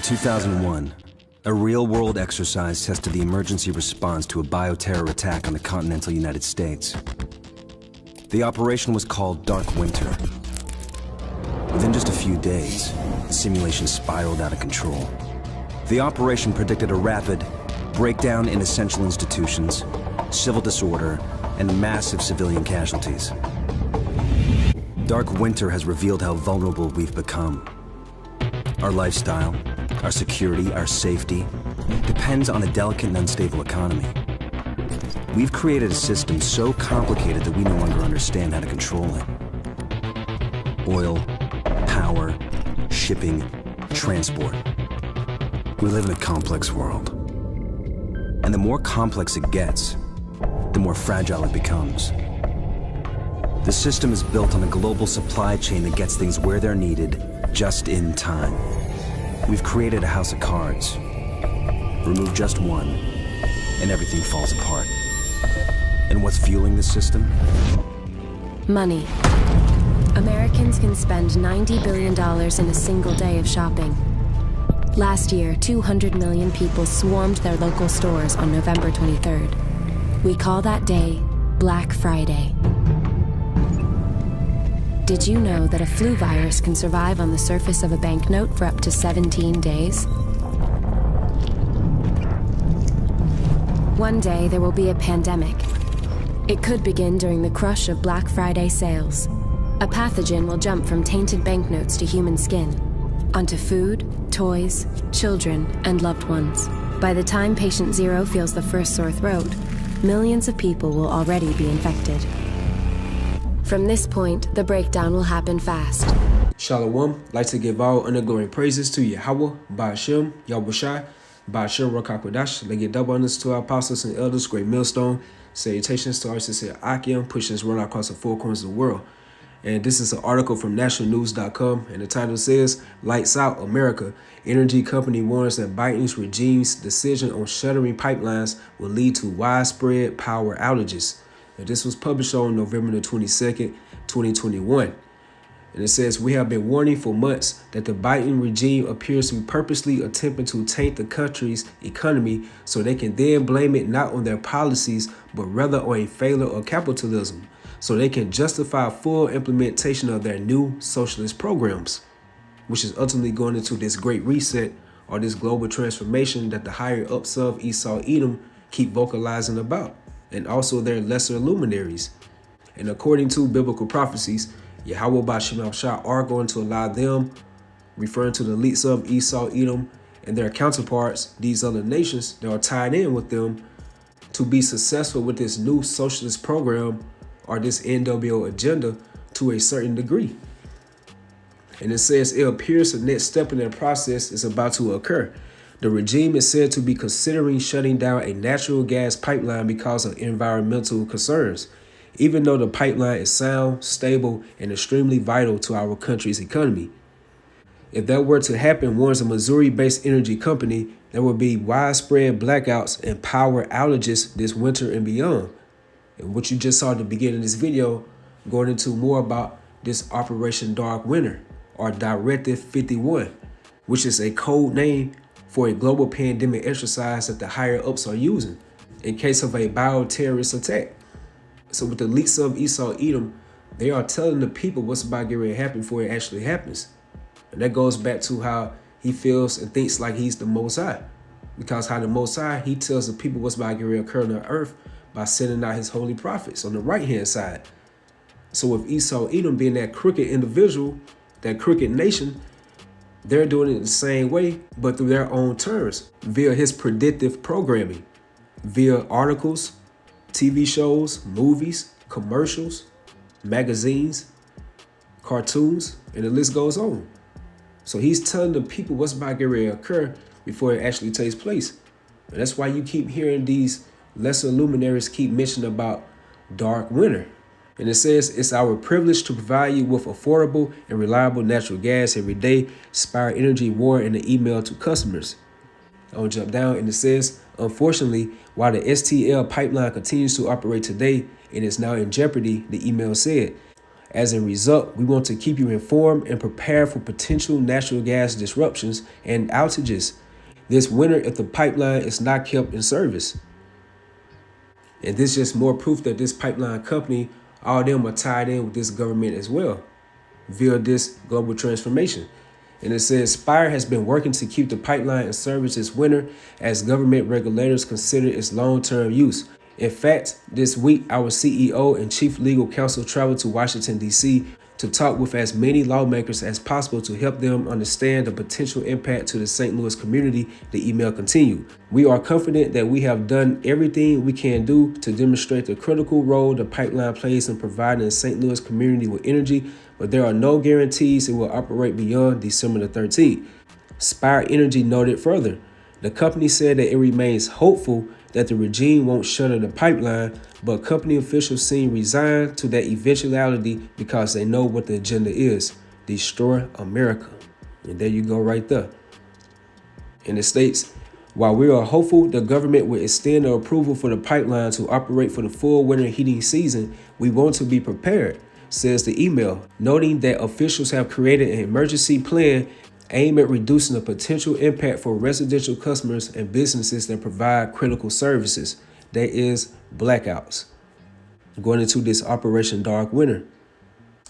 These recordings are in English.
2001, a real-world exercise tested the emergency response to a bioterror attack on the continental United States. The operation was called Dark Winter. Within just a few days, the simulation spiraled out of control. The operation predicted a rapid breakdown in essential institutions, civil disorder, and massive civilian casualties. Dark Winter has revealed how vulnerable we've become. Our lifestyle, our security, our safety depends on a delicate and unstable economy. We've created a system so complicated that we no longer understand how to control it. Oil, power, shipping, transport. We live in a complex world. And the more complex it gets, the more fragile it becomes. The system is built on a global supply chain that gets things where they're needed, just in time. We've created a house of cards. Remove just one, and everything falls apart. And what's fueling this system? Money. Americans can spend $90 billion in a single day of shopping. Last year, 200 million people swarmed their local stores on November 23rd. We call that day Black Friday. Did you know that a flu virus can survive on the surface of a banknote for up to 17 days? One day there will be a pandemic. It could begin during the crush of Black Friday sales. A pathogen will jump from tainted banknotes to human skin, onto food, toys, children, and loved ones. By the time patient zero feels the first sore throat, millions of people will already be infected. From this point, the breakdown will happen fast. Shalom, like to give all undergoing praises to Yahweh, Ba'ashem, Yahushai, Ba'ashem Rakakwadash, Legate double honors to our apostles and elders, great millstone. Salutations to our sincere Akim, pushing this world across the four corners of the world. And this is an article from nationalnews.com, and the title says, Lights Out America. Energy company warns that Biden's regime's decision on shuttering pipelines will lead to widespread power outages. And this was published on November the 22nd, 2021. And it says, we have been warning for months that the Biden regime appears to be purposely attempting to taint the country's economy so they can then blame it not on their policies, but rather on a failure of capitalism, so they can justify full implementation of their new socialist programs, which is ultimately going into this great reset or this global transformation that the higher ups of Esau Edom keep vocalizing about, and also their lesser luminaries. And according to biblical prophecies, Yahweh Ba'ashem Shah are going to allow them, referring to the elites of Esau Edom and their counterparts, these other nations that are tied in with them, to be successful with this new socialist program or this NWO agenda to a certain degree. And it says it appears the next step in that process is about to occur. The regime is said to be considering shutting down a natural gas pipeline because of environmental concerns, even though the pipeline is sound, stable, and extremely vital to our country's economy. If that were to happen, warns a Missouri-based energy company, there will be widespread blackouts and power outages this winter and beyond. And what you just saw at the beginning of this video, going into more about this Operation Dark Winter, or Directive 51, which is a code name for a global pandemic exercise that the higher ups are using in case of a bioterrorist attack. So with the elites of Esau Edom, they are telling the people what's about to get ready to happen before it actually happens. And that goes back to how he feels and thinks like he's the Most High. Because how the Most High, he tells the people what's about to get ready to occur on the earth by sending out his holy prophets on the right-hand side. So with Esau Edom being that crooked individual, that crooked nation, they're doing it the same way, but through their own terms, via his predictive programming, via articles, TV shows, movies, commercials, magazines, cartoons, and the list goes on. So he's telling the people what's about to get ready to occur before it actually takes place. And that's why you keep hearing these lesser luminaries keep mentioning about Dark Winter. And it says, it's our privilege to provide you with affordable and reliable natural gas every day. Spire Energy warned in the email to customers. I'll jump down and it says, unfortunately, while the STL pipeline continues to operate today, it is now in jeopardy, the email said. As a result, we want to keep you informed and prepared for potential natural gas disruptions and outages this winter if the pipeline is not kept in service. And this is just more proof that this pipeline company, all of them are tied in with this government as well via this global transformation. And it says Spire has been working to keep the pipeline in service this winter as government regulators consider its long-term use. In fact, this week, our CEO and chief legal counsel traveled to Washington, D.C. to talk with as many lawmakers as possible to help them understand the potential impact to the St. Louis community, the email continued. We are confident that we have done everything we can do to demonstrate the critical role the pipeline plays in providing the St. Louis community with energy, but there are no guarantees it will operate beyond December the 13th. Spire Energy noted further. The company said that it remains hopeful that the regime won't shutter the pipeline, but company officials seem resigned to that eventuality because they know what the agenda is: destroy America. And there you go right there. And it states, while we are hopeful the government will extend the approval for the pipeline to operate for the full winter heating season, we want to be prepared, says the email, noting that officials have created an emergency plan aimed at reducing the potential impact for residential customers and businesses that provide critical services, that is, blackouts, going into this Operation Dark Winter.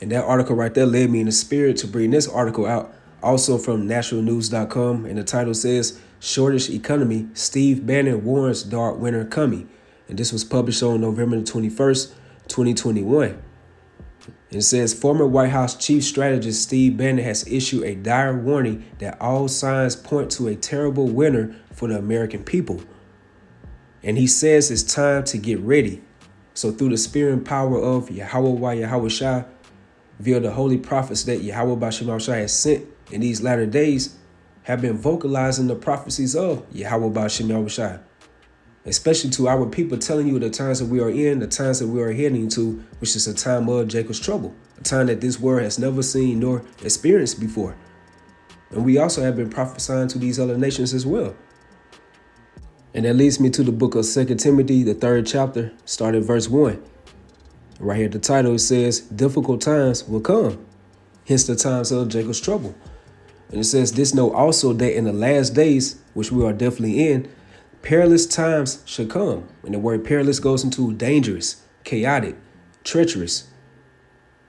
And that article right there led me in the spirit to bring this article out, also from naturalnews.com, and the title says, Shortage Economy, Steve Bannon Warns Dark Winter Coming. And this was published on November the 21st, 2021. It says former White House chief strategist Steve Bannon has issued a dire warning that all signs point to a terrible winter for the American people. And he says it's time to get ready. So through the spirit and power of Yahweh Shai, via the holy prophets that Yahweh Shai has sent in these latter days, have been vocalizing the prophecies of Yahweh Shai. Especially to our people, telling you the times that we are in, the times that we are heading to, which is a time of Jacob's trouble, a time that this world has never seen nor experienced before. And we also have been prophesying to these other nations as well. And that leads me to the book of 2 Timothy, the 3rd chapter, starting verse 1. Right here at the title, it says, difficult times will come, hence the times of Jacob's trouble. And it says, this know also that in the last days, which we are definitely in, perilous times should come. And the word perilous goes into dangerous, chaotic, treacherous.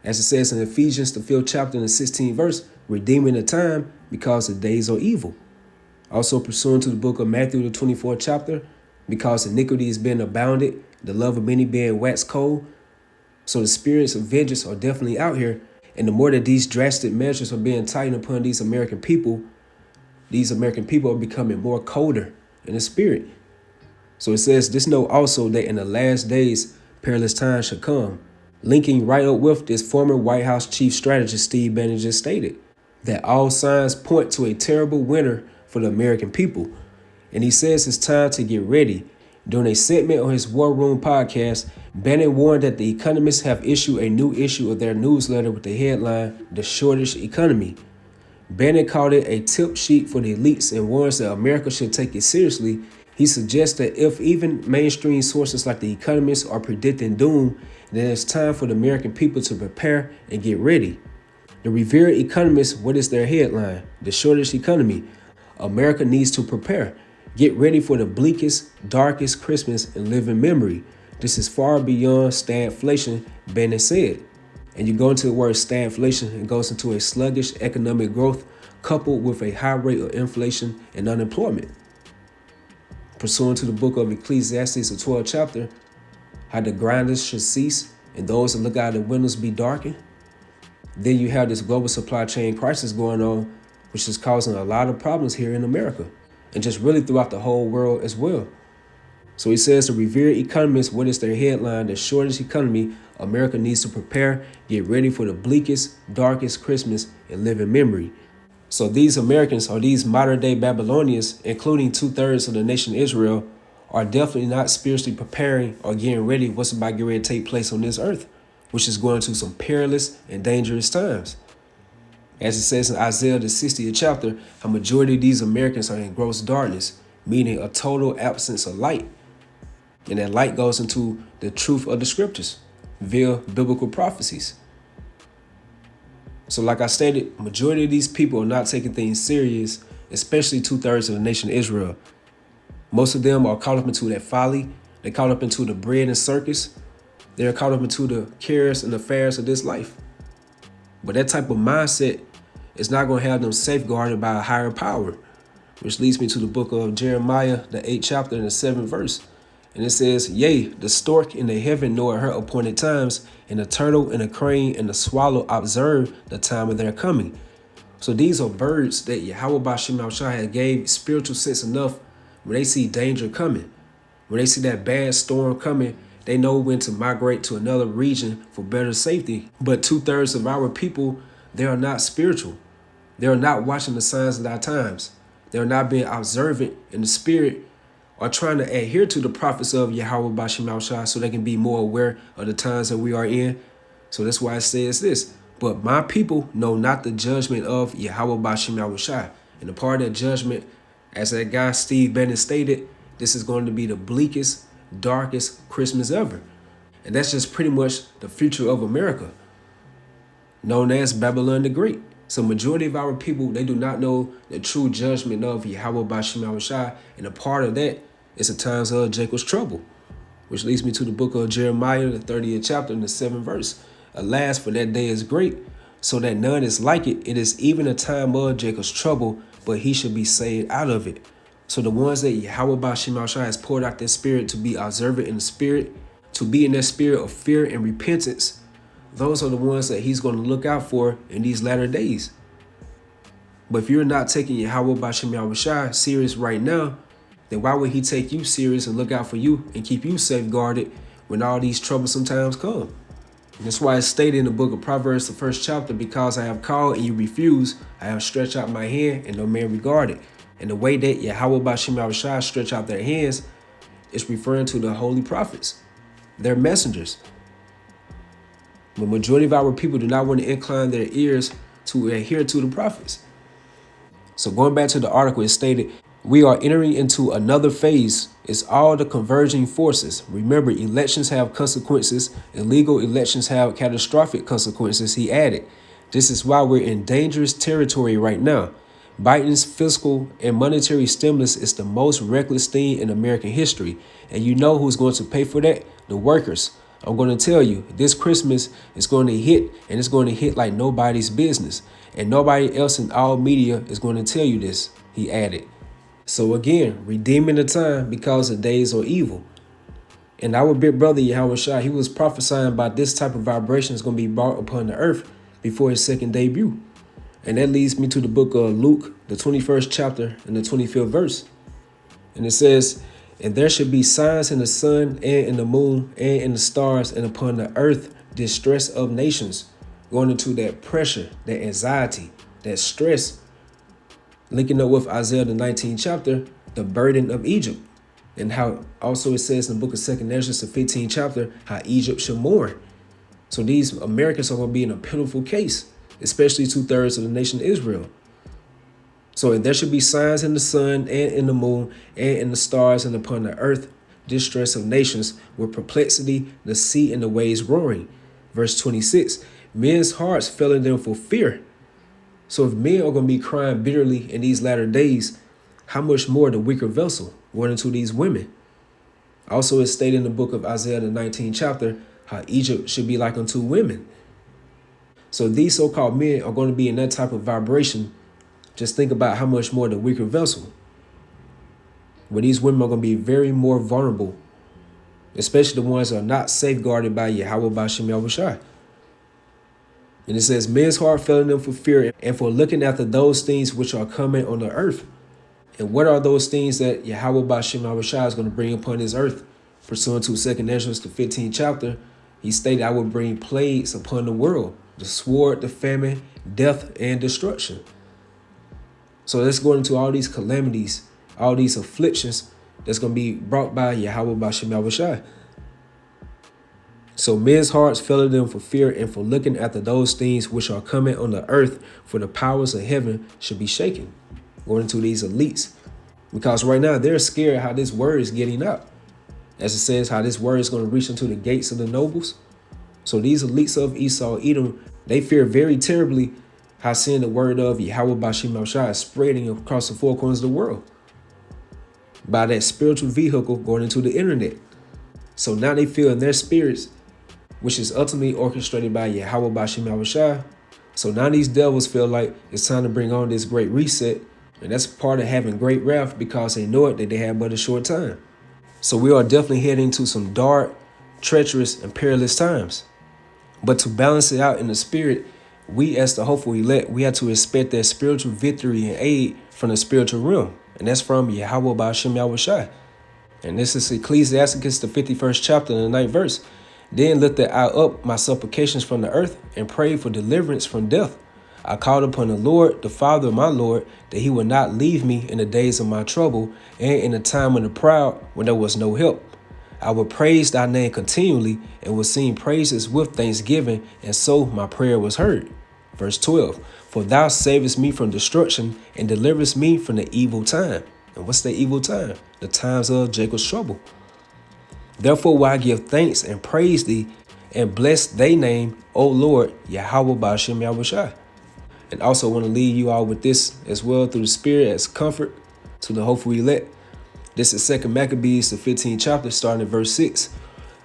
As it says in Ephesians, the 5th chapter and the 16th verse, redeeming the time because the days are evil. Also pursuant to the book of Matthew, the 24th chapter, because iniquity has been abounded, the love of many being waxed cold. So the spirits of vengeance are definitely out here. And the more that these drastic measures are being tightened upon these American people are becoming more colder in the spirit. So it says, this know also that in the last days, perilous times shall come. Linking right up with this former White House chief strategist Steve Bannon just stated, that all signs point to a terrible winter for the American people. And he says it's time to get ready. During a segment on his War Room podcast, Bannon warned that the economists have issued a new issue of their newsletter with the headline, The Shortage Economy. Bannon called it a tip sheet for the elites and warns that America should take it seriously. He suggests that if even mainstream sources like The Economist are predicting doom, then it's time for the American people to prepare and get ready. The revered economists, what is their headline? The Shortage Economy. America needs to prepare. Get ready for the bleakest, darkest Christmas in living memory. This is far beyond stagflation, Bannon said. And you go into the word stagflation, it goes into a sluggish economic growth coupled with a high rate of inflation and unemployment. Pursuant to the book of Ecclesiastes, the 12th chapter, how the grinders should cease and those that look out the windows be darkened. Then you have this global supply chain crisis going on, which is causing a lot of problems here in America and just really throughout the whole world as well. So he says the revered economists, what is their headline? The shortage economy. America needs to prepare, get ready for the bleakest, darkest Christmas in living memory. So these Americans, or these modern day Babylonians, including 2/3 of the nation Israel, are definitely not spiritually preparing or getting ready what's about to get ready to take place on this earth, which is going to some perilous and dangerous times. As it says in Isaiah, the 60th chapter, a majority of these Americans are in gross darkness, meaning a total absence of light. And that light goes into the truth of the scriptures via biblical prophecies. So like I stated, majority of these people are not taking things serious, especially 2/3 of the nation of Israel. Most of them are caught up into that folly. They're caught up into the bread and circus. They're caught up into the cares and affairs of this life. But that type of mindset is not going to have them safeguarded by a higher power, which leads me to the book of Jeremiah, the 8th chapter and the 7th verse. And it says, "Yea, the stork in the heaven knoweth her appointed times, and the turtle and the crane and the swallow observe the time of their coming." So these are birds that Yahweh Bashim Al-Shah had gave spiritual sense enough when they see danger coming. When they see that bad storm coming, they know when to migrate to another region for better safety. But 2/3 of our people, they are not spiritual. They are not watching the signs of our times. They are not being observant in the spirit or trying to adhere to the prophets of Yahweh Bashim Al-Shah so they can be more aware of the times that we are in. So that's why it says this, "But my people know not the judgment of Yahweh Bashim Al-Shah." And the part of that judgment, as that guy Steve Bannon stated, this is going to be the bleakest, darkest Christmas ever. And that's just pretty much the future of America, known as Babylon the Great. So majority of our people, they do not know the true judgment of Yahweh Bashim Al-Shah. And a part of that is the times of Jacob's trouble, which leads me to the book of Jeremiah, the 30th chapter and the 7th verse. "Alas, for that day is great, so that none is like it. It is even a time of Jacob's trouble, but he should be saved out of it." So the ones that Yahweh Bashim Al-Shah has poured out their spirit to be observant in the spirit, to be in that spirit of fear and repentance, those are the ones that he's going to look out for in these latter days. But if you're not taking Yahweh Bashim Al-Shah serious right now, then why would he take you serious and look out for you and keep you safeguarded when all these troublesome times come? And that's why it's stated in the book of Proverbs, the 1st chapter, "Because I have called and you refuse, I have stretched out my hand and no man regarded." And the way that Yahweh Bashim Al-Shah stretch out their hands is referring to the holy prophets. They're messengers. The majority of our people do not want to incline their ears to adhere to the prophets. So going back to the article, it stated, "We are entering into another phase. It's all the converging forces. Remember, elections have consequences. Illegal elections have catastrophic consequences," he added. "This is why we're in dangerous territory right now. Biden's fiscal and monetary stimulus is the most reckless thing in American history. And you know who's going to pay for that? The workers. I'm going to tell you, this Christmas is going to hit, and it's going to hit like nobody's business. And nobody else in all media is going to tell you this," he added. So again, redeeming the time because the days are evil. And our big brother Yahweh Shah, he was prophesying about this type of vibration is going to be brought upon the earth before his second debut. And that leads me to the book of Luke, the 21st chapter and the 25th verse. And it says, "And there should be signs in the sun and in the moon and in the stars, and upon the earth distress of nations," going into that pressure, that anxiety, that stress, linking up with Isaiah the 19th chapter, the burden of Egypt, and how also it says in the book of 2nd Ezra, the 15th chapter, how Egypt should mourn. So these Americans are going to be in a pitiful case, especially 2/3 of the nation of Israel. So there should be signs in the sun and in the moon and in the stars, and upon the earth distress of nations, with perplexity, the sea and the waves roaring. Verse 26, "Men's hearts failing them for fear." So if men are going to be crying bitterly in these latter days, how much more the weaker vessel going into these women? Also, it's stated in the book of Isaiah, the 19th chapter, how Egypt should be like unto women. So these so-called men are going to be in that type of vibration. Just think about how much more the weaker vessel. Where these women are going to be very more vulnerable, especially the ones that are not safeguarded by Yahweh Bashim Yahushua. And it says, "Men's heart failing them for fear and for looking after those things which are coming on the earth." And what are those things that Yahweh Bashim Yahushua is going to bring upon this earth? Pursuant to 2nd Ezra, the 15th chapter, he stated, "I will bring plagues upon the world, the sword, the famine, death, and destruction." So let's go into all these calamities, all these afflictions that's going to be brought by Yahweh Bashim Yahushua. So men's hearts failing them for fear and for looking after those things which are coming on the earth, for the powers of heaven should be shaken. Going into these elites. Because right now they're scared how this word is getting out. As it says, how this word is going to reach into the gates of the nobles. So these elites of Esau, Edom, they fear very terribly how seeing the word of Yahweh Bashim Yahushua is spreading across the four corners of the world by that spiritual vehicle going into the internet. So now they feel in their spirits, which is ultimately orchestrated by Yahweh Bashim Yahushua. So now these devils feel like it's time to bring on this great reset. And that's part of having great wrath, because they know it that they have but a short time. So we are definitely heading to some dark, treacherous, and perilous times. But to balance it out in the spirit, we as the hopeful elect, we have to expect that spiritual victory and aid from the spiritual realm. And that's from Yahweh Ba'ashem Yahushua. And this is Ecclesiasticus, the 51st chapter, and the 9th verse. Then lifted I up my supplications from the earth and prayed for deliverance from death. I called upon the Lord, the Father of my Lord, that he would not leave me in the days of my trouble and in the time of the proud when there was no help. I will praise thy name continually and will sing praises with thanksgiving, and so my prayer was heard. Verse 12, for thou savest me from destruction and deliverest me from the evil time. And what's the evil time? The times of Jacob's trouble. Therefore will I give thanks and praise thee and bless thy name, O Lord, Yahweh Ba'ashem Yahushua. And also want to leave you all with this as well through the Spirit as comfort to the hopeful elect. This is 2 Maccabees, the 15th chapter, starting at verse 6.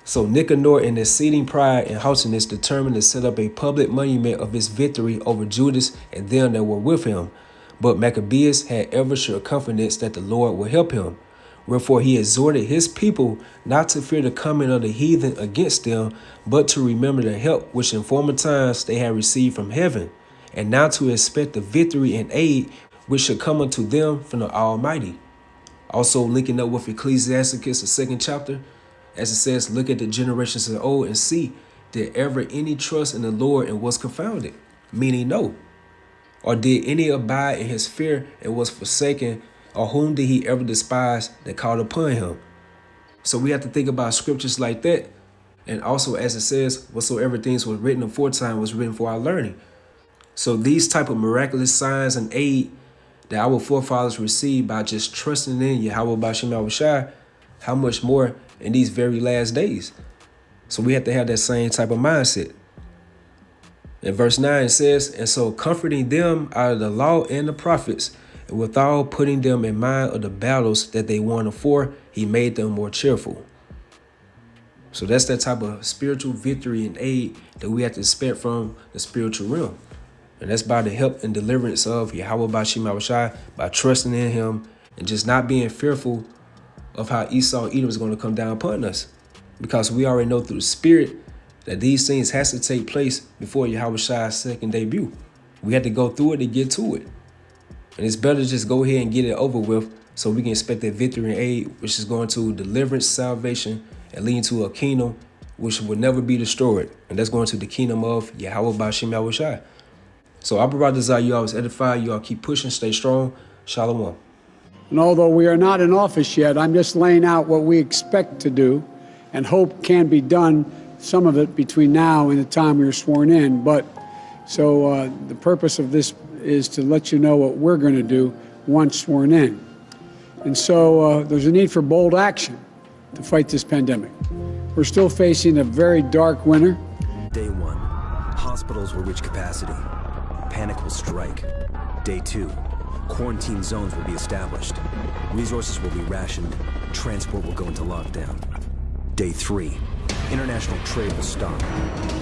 So Nicanor, in exceeding pride and haughtiness, determined to set up a public monument of his victory over Judas and them that were with him. But Maccabeus had ever sure confidence that the Lord would help him. Wherefore he exhorted his people not to fear the coming of the heathen against them, but to remember the help which in former times they had received from heaven, and now to expect the victory and aid which should come unto them from the Almighty. Also linking up with Ecclesiasticus, the 2nd chapter, as it says, look at the generations of old and see, did ever any trust in the Lord and was confounded? Meaning no. Or did any abide in his fear and was forsaken? Or whom did he ever despise that called upon him? So we have to think about scriptures like that. And also, as it says, whatsoever things were written aforetime was written for our learning. So these type of miraculous signs and aid that our forefathers received by just trusting in Yahweh Ba'ashem Yahushua, how much more in these very last days? So we have to have that same type of mindset. In verse 9 it says, and so comforting them out of the law and the prophets, and withal putting them in mind of the battles that they won afore, he made them more cheerful. So that's that type of spiritual victory and aid that we have to expect from the spiritual realm. And that's by the help and deliverance of Yahweh Ba'ashem Yahushua, by trusting in him and just not being fearful of how Esau Edom is going to come down upon us. Because we already know through the Spirit that these things has to take place before Yahushua's second debut. We have to go through it to get to it. And it's better to just go ahead and get it over with so we can expect that victory and aid, which is going to deliverance, salvation, and leading to a kingdom which will never be destroyed. And that's going to the kingdom of Yahweh Ba'ashem Yahushua. So I provide desire you always edify, you all keep pushing, stay strong. Shalom. And although we are not in office yet, I'm just laying out what we expect to do and hope can be done, some of it between now and the time we are sworn in. But so the purpose of this is to let you know what we're going to do once sworn in. And so there's a need for bold action to fight this pandemic. We're still facing a very dark winter. Day 1, hospitals will reach capacity. Panic will strike. Day 2, quarantine zones will be established. Resources will be rationed. Transport will go into lockdown. Day 3, international trade will stop.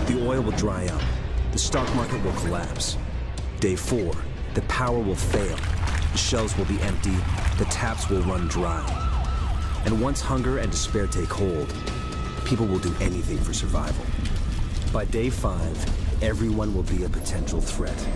The oil will dry up. The stock market will collapse. Day 4, the power will fail. The shelves will be empty. The taps will run dry. And once hunger and despair take hold, people will do anything for survival. By day 5, everyone will be a potential threat.